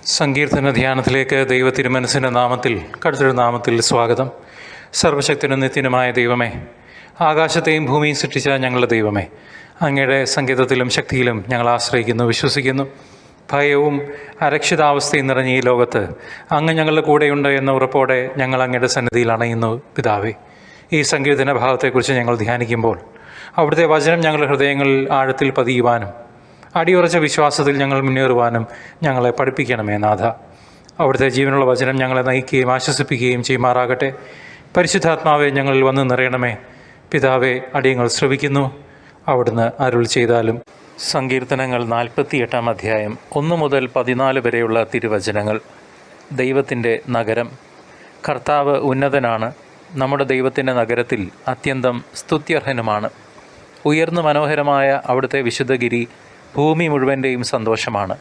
സങ്കീർത്തന ധ്യാനത്തിലേക്ക് ദൈവത്തിരുമനസിൻ്റെ നാമത്തിൽ കടുത്തൊരു നാമത്തിൽ സ്വാഗതം. സർവശക്തനും നിത്യനുമായ ദൈവമേ, ആകാശത്തെയും ഭൂമിയും സൃഷ്ടിച്ച ഞങ്ങളുടെ ദൈവമേ, അങ്ങയുടെ സംഗീതത്തിലും ശക്തിയിലും ഞങ്ങൾ ആശ്രയിക്കുന്നു, വിശ്വസിക്കുന്നു. ഭയവും അരക്ഷിതാവസ്ഥയും നിറഞ്ഞ ഈ ലോകത്ത് അങ്ങ് ഞങ്ങളുടെ കൂടെയുണ്ട് എന്ന ഉറപ്പോടെ ഞങ്ങൾ അങ്ങയുടെ സന്നിധിയിൽ അണയുന്നു പിതാവേ. ഈ സങ്കീർത്തന ഭാഗത്തെക്കുറിച്ച് ഞങ്ങൾ ധ്യാനിക്കുമ്പോൾ അവിടുത്തെ വചനം ഞങ്ങളുടെ ഹൃദയങ്ങളിൽ ആഴത്തിൽ പതിയുവാനും അടിയുറച്ച വിശ്വാസത്തിൽ ഞങ്ങൾ മുന്നേറുവാനും ഞങ്ങളെ പഠിപ്പിക്കണമേ നാഥ. അവിടുത്തെ ജീവനുള്ള വചനം ഞങ്ങളെ നയിക്കുകയും ആശ്വസിപ്പിക്കുകയും ചെയ്യുമാറാകട്ടെ. പരിശുദ്ധാത്മാവെ ഞങ്ങളിൽ വന്ന് നിറയണമേ. പിതാവെ, അടിയങ്ങൾ ശ്രവിക്കുന്നു, അവിടുന്ന് അരുൾ ചെയ്താലും. സങ്കീർത്തനങ്ങൾ 48-ാം അധ്യായം 1 മുതൽ 14 വരെയുള്ള തിരുവചനങ്ങൾ. ദൈവത്തിൻ്റെ നഗരം. കർത്താവ് ഉന്നതനാണ്. നമ്മുടെ ദൈവത്തിൻ്റെ നഗരത്തിൽ അത്യന്തം സ്തുത്യർഹനുമാണ്. ഉയർന്നു മനോഹരമായ അവിടുത്തെ വിശുദ്ധഗിരി ഭൂമി മുഴുവൻ്റെയും സന്തോഷമാണ്.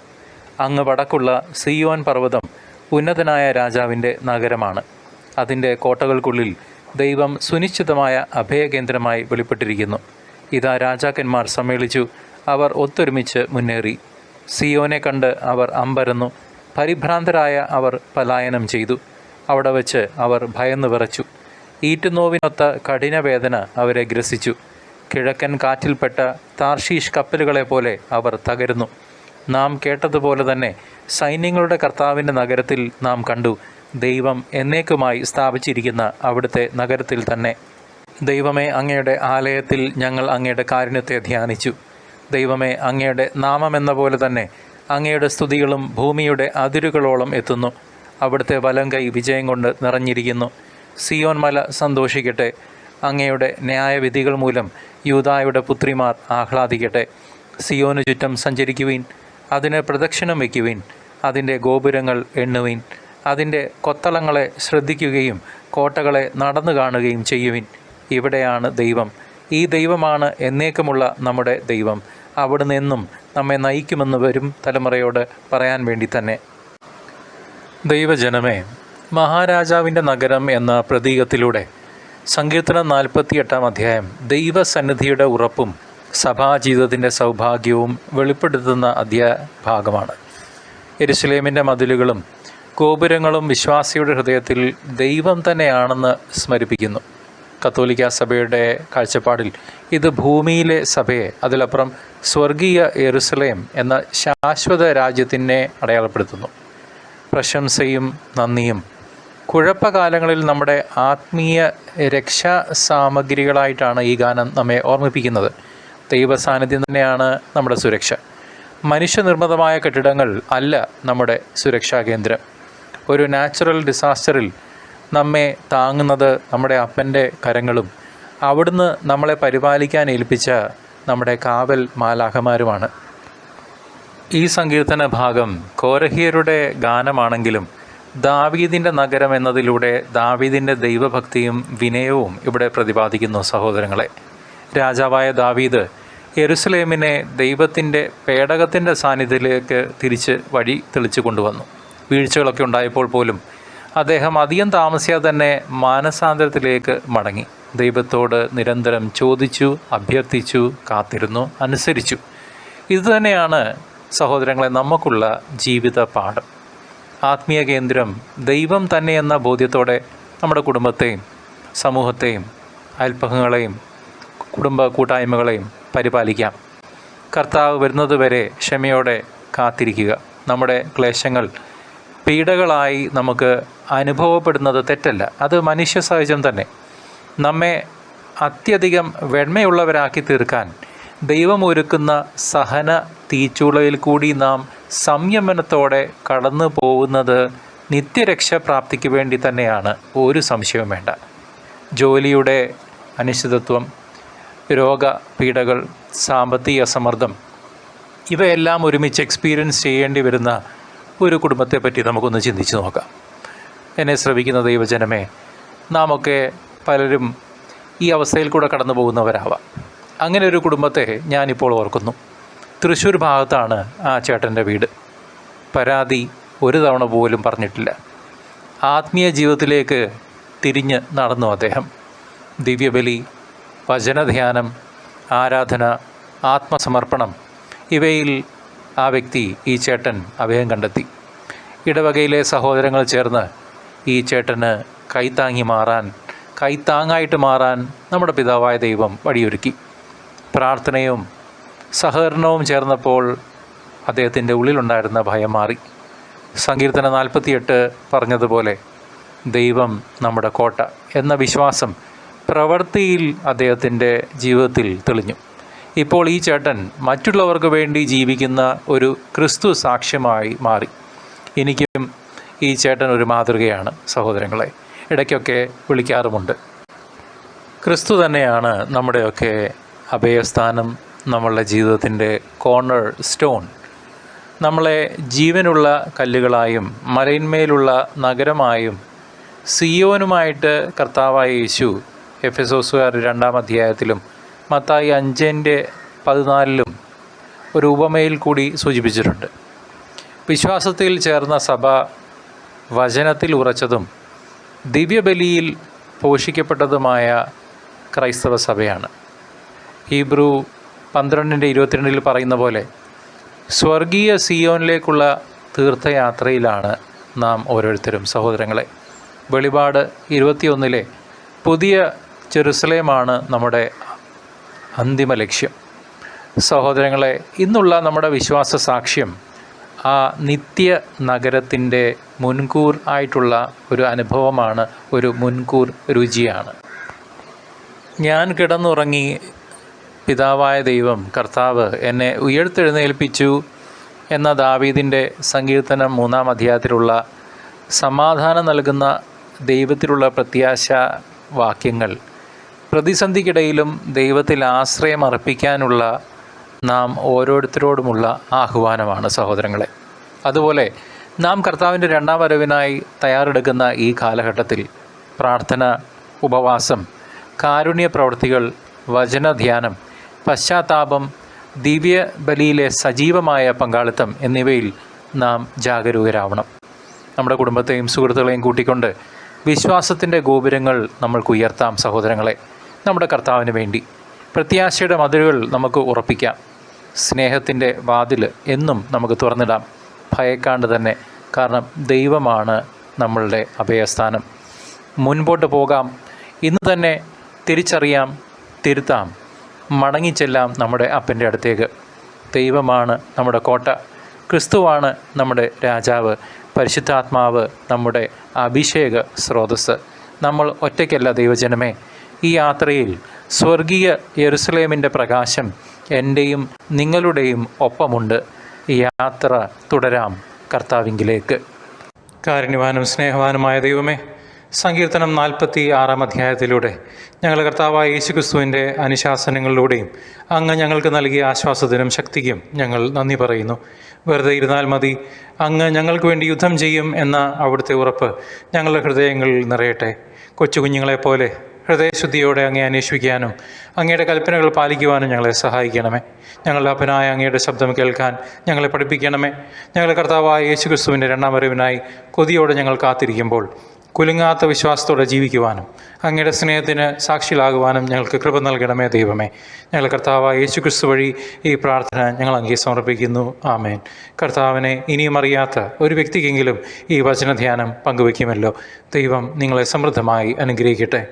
അങ്ങ് വടക്കുള്ള സിയോൻ പർവ്വതം ഉന്നതനായ രാജാവിൻ്റെ നഗരമാണ്. അതിൻ്റെ കോട്ടകൾക്കുള്ളിൽ ദൈവം സുനിശ്ചിതമായ അഭയകേന്ദ്രമായി വെളിപ്പെട്ടിരിക്കുന്നു. ഇതാ രാജാക്കന്മാർ സമ്മേളിച്ചു, അവർ ഒത്തൊരുമിച്ച് മുന്നേറി. സിയോനെ കണ്ട് അവർ അമ്പരന്നു. പരിഭ്രാന്തരായ അവർ പലായനം ചെയ്തു. അവിടെ വച്ച് അവർ ഭയന്നു വിറച്ചു. ഈറ്റുനോവിനൊത്ത കഠിനവേദന അവരെ ഗ്രസിച്ചു. കിഴക്കൻ കാറ്റിൽപ്പെട്ട താർഷീഷ് കപ്പലുകളെ പോലെ അവർ തകരുന്നു. നാം കേട്ടതുപോലെ തന്നെ സൈന്യങ്ങളുടെ കർത്താവിൻ്റെ നഗരത്തിൽ നാം കണ്ടു. ദൈവം എന്നേക്കുമായി സ്ഥാപിച്ചിരിക്കുന്ന അവിടുത്തെ നഗരത്തിൽ തന്നെ. ദൈവമേ, അങ്ങയുടെ ആലയത്തിൽ ഞങ്ങൾ അങ്ങയുടെ കാരുണ്യത്തെ ധ്യാനിച്ചു. ദൈവമേ, അങ്ങയുടെ നാമമെന്ന പോലെ തന്നെ അങ്ങയുടെ സ്തുതികളും ഭൂമിയുടെ അതിരുകളോളം എത്തുന്നു. അവിടുത്തെ വലം കൈ വിജയം കൊണ്ട് നിറഞ്ഞിരിക്കുന്നു. സിയോൻ മല സന്തോഷിക്കട്ടെ. അങ്ങയുടെ ന്യായവിധികൾ മൂലം യൂദായുടെ പുത്രിമാർ ആഹ്ലാദിക്കട്ടെ. സിയോനു ചുറ്റം സഞ്ചരിക്കുവിൻ, അതിന് പ്രദക്ഷിണം വയ്ക്കുവിൻ, അതിൻ്റെ ഗോപുരങ്ങൾ എണ്ണുവിൻ, അതിൻ്റെ കൊത്തളങ്ങളെ ശ്രദ്ധിക്കുകയും കോട്ടകളെ നടന്നു കാണുകയും ചെയ്യുവിൻ. ഇവിടെയാണ് ദൈവം. ഈ ദൈവമാണ് എന്നേക്കുമുള്ള നമ്മുടെ ദൈവം. അവിടുന്ന് എന്നും നമ്മെ നയിക്കുമെന്ന് വരും തലമുറയോട് പറയാൻ വേണ്ടി തന്നെ. ദൈവജനമേ, മഹാരാജാവിൻ്റെ നഗരം എന്ന പ്രതീകത്തിലൂടെ സങ്കീർത്തനം 48-ാം അധ്യായം ദൈവസന്നിധിയുടെ ഉറപ്പും സഭാജീവിതത്തിൻ്റെ സൗഭാഗ്യവും വെളിപ്പെടുത്തുന്ന ഭാഗമാണ്. യെരുശലേമിൻ്റെ മതിലുകളും ഗോപുരങ്ങളും വിശ്വാസിയുടെ ഹൃദയത്തിൽ ദൈവം തന്നെയാണെന്ന് സ്മരിപ്പിക്കുന്നു. കത്തോലിക്ക സഭയുടെ കാഴ്ചപ്പാടിൽ ഇത് ഭൂമിയിലെ സഭയെ, അതിലപ്പുറം സ്വർഗീയ യെരുശലേം എന്ന ശാശ്വത രാജ്യത്തിനെ അടയാളപ്പെടുത്തുന്നു. പ്രശംസയും നന്ദിയും കുഴപ്പകാലങ്ങളിൽ നമ്മുടെ ആത്മീയ രക്ഷാ സാമഗ്രികളായിട്ടാണ് ഈ ഗാനം നമ്മെ ഓർമ്മിപ്പിക്കുന്നത്. ദൈവസാന്നിധ്യം തന്നെയാണ് നമ്മുടെ സുരക്ഷ. മനുഷ്യനിർമ്മിതമായ കെട്ടിടങ്ങൾ അല്ല നമ്മുടെ സുരക്ഷാ കേന്ദ്രം. ഒരു നാച്ചുറൽ ഡിസാസ്റ്ററിൽ നമ്മെ താങ്ങുന്നത് നമ്മുടെ അപ്പൻ്റെ കരങ്ങളും അവിടുന്ന് നമ്മളെ പരിപാലിക്കാൻ ഏൽപ്പിച്ച നമ്മുടെ കാവൽ മാലാഖമാരുമാണ്. ഈ സങ്കീർത്തന ഭാഗം കോരഹ്യരുടെ ഗാനമാണെങ്കിലും ദാവീദിൻ്റെ നഗരം എന്നതിലൂടെ ദാവീദിൻ്റെ ദൈവഭക്തിയും വിനയവും ഇവിടെ പ്രതിപാദിക്കുന്നു. സഹോദരങ്ങളെ, രാജാവായ ദാവീദ് യെരുശലേമിനെ ദൈവത്തിൻ്റെ പേടകത്തിൻ്റെ സാന്നിധ്യത്തിലേക്ക് തിരിച്ച് വഴി തെളിച്ചു കൊണ്ടുവന്നു. വീഴ്ചകളൊക്കെ ഉണ്ടായപ്പോൾ പോലും അദ്ദേഹം അധികം താമസിയാതെ തന്നെ മാനസാന്തരത്തിലേക്ക് മടങ്ങി. ദൈവത്തോട് നിരന്തരം ചോദിച്ചു, അഭ്യർത്ഥിച്ചു, കാത്തിരുന്നു, അനുസരിച്ചു. ഇതുതന്നെയാണ് സഹോദരങ്ങളെ നമുക്കുള്ള ജീവിത പാഠം. ആത്മീയ കേന്ദ്രം ദൈവം തന്നെയെന്ന ബോധ്യത്തോടെ നമ്മുടെ കുടുംബത്തെയും സമൂഹത്തെയും അയൽപ്പക്കങ്ങളെയും കുടുംബ കൂട്ടായ്മകളെയും പരിപാലിക്കാം. കർത്താവ് വരുന്നതുവരെ ക്ഷമയോടെ കാത്തിരിക്കുക. നമ്മുടെ ക്ലേശങ്ങൾ പീഡകളായി നമുക്ക് അനുഭവപ്പെടുന്നത് തെറ്റല്ല, അത് മനുഷ്യ സഹജം തന്നെ. നമ്മെ അത്യധികം വെണ്മയുള്ളവരാക്കി തീർക്കാൻ ദൈവം ഒരുക്കുന്ന സഹന തീച്ചൂളയിൽ കൂടി നാം സംയമനത്തോടെ കടന്നു പോകുന്നത് നിത്യരക്ഷ പ്രാപ്തിക്ക് വേണ്ടി തന്നെയാണ്, ഒരു സംശയവും വേണ്ട. ജോലിയുടെ അനിശ്ചിതത്വം, രോഗപീഠകൾ, സാമ്പത്തിക സമ്മർദ്ദം, ഇവയെല്ലാം ഒരുമിച്ച് എക്സ്പീരിയൻസ് ചെയ്യേണ്ടി വരുന്ന ഒരു കുടുംബത്തെപ്പറ്റി നമുക്കൊന്ന് ചിന്തിച്ച് നോക്കാം. എന്നെ ശ്രവിക്കുന്ന ദൈവജനമേ, നാമൊക്കെ പലരും ഈ അവസ്ഥയിൽ കൂടെ കടന്നു പോകുന്നവരാവാം. അങ്ങനെ ഒരു കുടുംബത്തെ ഞാനിപ്പോൾ ഓർക്കുന്നു. തൃശ്ശൂർ ഭാഗത്താണ് ആ ചേട്ടൻ്റെ വീട്. പരാതി ഒരു തവണ പോലും പറഞ്ഞിട്ടില്ല. ആത്മീയ ജീവിതത്തിലേക്ക് തിരിഞ്ഞ് നടന്നു അദ്ദേഹം. ദിവ്യബലി, വചനധ്യാനം, ആരാധന, ആത്മസമർപ്പണം, ഇവയിൽ ആ വ്യക്തി, ഈ ചേട്ടൻ അഭയം കണ്ടെത്തി. ഇടവകയിലെ സഹോദരങ്ങൾ ചേർന്ന് ഈ ചേട്ടന് കൈത്താങ്ങായിട്ട് മാറാൻ നമ്മുടെ പിതാവായ ദൈവം വഴിയൊരുക്കി. പ്രാർത്ഥനയും സഹകരണവും ചേർന്നപ്പോൾ അദ്ദേഹത്തിൻ്റെ ഉള്ളിലുണ്ടായിരുന്ന ഭയം മാറി. സങ്കീർത്തനം 48 പറഞ്ഞതുപോലെ ദൈവം നമ്മുടെ കോട്ട എന്ന വിശ്വാസം പ്രവൃത്തിയിൽ അദ്ദേഹത്തിൻ്റെ ജീവിതത്തിൽ തെളിഞ്ഞു. ഇപ്പോൾ ഈ ചേട്ടൻ മറ്റുള്ളവർക്ക് വേണ്ടി ജീവിക്കുന്ന ഒരു ക്രിസ്തു സാക്ഷ്യമായി മാറി. എനിക്കും ഈ ചേട്ടൻ ഒരു മാതൃകയാണ് സഹോദരങ്ങളെ. ഇടയ്ക്കൊക്കെ വിളിക്കാറുമുണ്ട്. ക്രിസ്തു തന്നെയാണ് നമ്മുടെയൊക്കെ അഭയസ്ഥാനം, നമ്മളുടെ ജീവിതത്തിൻ്റെ കോർണർ സ്റ്റോൺ. നമ്മളെ ജീവനുള്ള കല്ലുകളായും മലയിന്മേലുള്ള നഗരമായും സിയോനുമായിട്ട് കർത്താവായ യേശു എഫെസോസുകാർ 2-ാം അധ്യായത്തിലും മത്തായി 5:14 ഒരു ഉപമയിൽ കൂടി സൂചിപ്പിച്ചിട്ടുണ്ട്. വിശ്വാസത്തിൽ ചേർന്ന സഭ വചനത്തിൽ ഉറച്ചതും ദിവ്യബലിയിൽ പോഷിക്കപ്പെട്ടതുമായ ക്രൈസ്തവ സഭയാണ്. ഹീബ്രു 12:22 പറയുന്ന പോലെ സ്വർഗീയ സിയോനിലേക്കുള്ള തീർത്ഥയാത്രയിലാണ് നാം ഓരോരുത്തരും സഹോദരങ്ങളെ. വെളിപാട് 21 പുതിയ ജെറുസലേമാണ് നമ്മുടെ അന്തിമ ലക്ഷ്യം. സഹോദരങ്ങളെ, ഇന്നുള്ള നമ്മുടെ വിശ്വാസ സാക്ഷ്യം ആ നിത്യ നഗരത്തിൻ്റെ മുൻകൂർ ആയിട്ടുള്ള ഒരു അനുഭവമാണ്, ഒരു മുൻകൂർ രുചിയാണ്. ഞാൻ കിടന്നുറങ്ങി, പിതാവായ ദൈവം കർത്താവ് എന്നെ ഉയർത്തെഴുന്നേൽപ്പിച്ചു എന്ന ദാവീദിൻ്റെ സങ്കീർത്തനം 3-ാം അധ്യായത്തിലുള്ള സമാധാനം നൽകുന്ന ദൈവത്തിലുള്ള പ്രത്യാശ വാക്യങ്ങൾ പ്രതിസന്ധിക്കിടയിലും ദൈവത്തിൽ ആശ്രയം അർപ്പിക്കാനുള്ള നാം ഓരോരുത്തരോടുമുള്ള ആഹ്വാനമാണ് സഹോദരങ്ങളെ. അതുപോലെ നാം കർത്താവിൻ്റെ 2-ാം വരവിനായി തയ്യാറെടുക്കുന്ന ഈ കാലഘട്ടത്തിൽ പ്രാർത്ഥന, ഉപവാസം, കാരുണ്യ പ്രവൃത്തികൾ, വചനധ്യാനം, പശ്ചാത്താപം, ദിവ്യ ബലിയിലെ സജീവമായ പങ്കാളിത്തം എന്നിവയിൽ നാം ജാഗരൂകരാവണം. നമ്മുടെ കുടുംബത്തെയും സുഹൃത്തുക്കളെയും കൂട്ടിക്കൊണ്ട് വിശ്വാസത്തിൻ്റെ ഗോപുരങ്ങൾ നമ്മൾക്ക് ഉയർത്താം സഹോദരങ്ങളെ. നമ്മുടെ കർത്താവിന് വേണ്ടി പ്രത്യാശയുടെ മതിലുകൾ നമുക്ക് ഉറപ്പിക്കാം. സ്നേഹത്തിൻ്റെ വാതിൽ എന്നും നമുക്ക് തുറന്നിടാം, ഭയക്കാണ്ട് തന്നെ. കാരണം ദൈവമാണ് നമ്മളുടെ അഭയസ്ഥാനം. മുൻപോട്ട് പോകാം, ഇന്ന് തന്നെ തിരിച്ചറിയാം, തിരുത്താം, മടങ്ങിച്ചെല്ലാം നമ്മുടെ അപ്പൻ്റെ അടുത്തേക്ക്. ദൈവമാണ് നമ്മുടെ കോട്ട, ക്രിസ്തുവാണ് നമ്മുടെ രാജാവ്, പരിശുദ്ധാത്മാവ് നമ്മുടെ അഭിഷേക സ്രോതസ്സ്. നമ്മൾ ഒറ്റയ്ക്കല്ല ദൈവജനമേ. ഈ യാത്രയിൽ സ്വർഗീയ യെരുസലേമിൻ്റെ പ്രകാശം എൻ്റെയും നിങ്ങളുടെയും ഒപ്പമുണ്ട്. ഈ യാത്ര തുടരാം കർത്താവിങ്കിലേക്ക്. കാരുണ്യവാനും സ്നേഹവാനുമായ ദൈവമേ, സങ്കീർത്തനം 46-ാം അധ്യായത്തിലൂടെ ഞങ്ങൾ കർത്താവായ യേശുക്രിസ്തുവിൻ്റെ അനുശാസനങ്ങളിലൂടെയും അങ്ങ് ഞങ്ങൾക്ക് നൽകിയ ആശ്വാസത്തിനും ശക്തിക്കും ഞങ്ങൾ നന്ദി പറയുന്നു. വെറുതെ ഇരുന്നാൽ മതി, അങ്ങ് ഞങ്ങൾക്ക് വേണ്ടി യുദ്ധം ചെയ്യും എന്ന അവിടുത്തെ ഉറപ്പ് ഞങ്ങളുടെ ഹൃദയങ്ങളിൽ നിറയട്ടെ. കൊച്ചു കുഞ്ഞുങ്ങളെപ്പോലെ ഹൃദയശുദ്ധിയോടെ അങ്ങയെ അന്വേഷിക്കാനും അങ്ങയുടെ കൽപ്പനകൾ പാലിക്കുവാനും ഞങ്ങളെ സഹായിക്കണമേ. ഞങ്ങളുടെ അപ്പനായ അങ്ങയുടെ ശബ്ദം കേൾക്കാൻ ഞങ്ങളെ പഠിപ്പിക്കണമേ. ഞങ്ങളുടെ കർത്താവായ യേശുക്രിസ്തുവിൻ്റെ 2-ാം വരവിനായി കൊതിയോടെ ഞങ്ങൾ കാത്തിരിക്കുമ്പോൾ കുലുങ്ങാത്ത വിശ്വാസത്തോടെ ജീവിക്കുവാനും അങ്ങയുടെ സ്നേഹത്തിന് സാക്ഷികളാകുവാനും ഞങ്ങൾക്ക് കൃപ നൽകണമേ ദൈവമേ. ഞങ്ങളുടെ കർത്താവായ യേശുക്രിസ്തു വഴി ഈ പ്രാർത്ഥന ഞങ്ങൾ അങ്ങേ സമർപ്പിക്കുന്നു. ആമേൻ. കർത്താവിനെ ഇനിയും അറിയാത്ത ഒരു വ്യക്തിക്കെങ്കിലും ഈ വചനധ്യാനം പങ്കുവയ്ക്കുമല്ലോ. ദൈവം നിങ്ങളെ സമൃദ്ധമായി അനുഗ്രഹിക്കട്ടെ.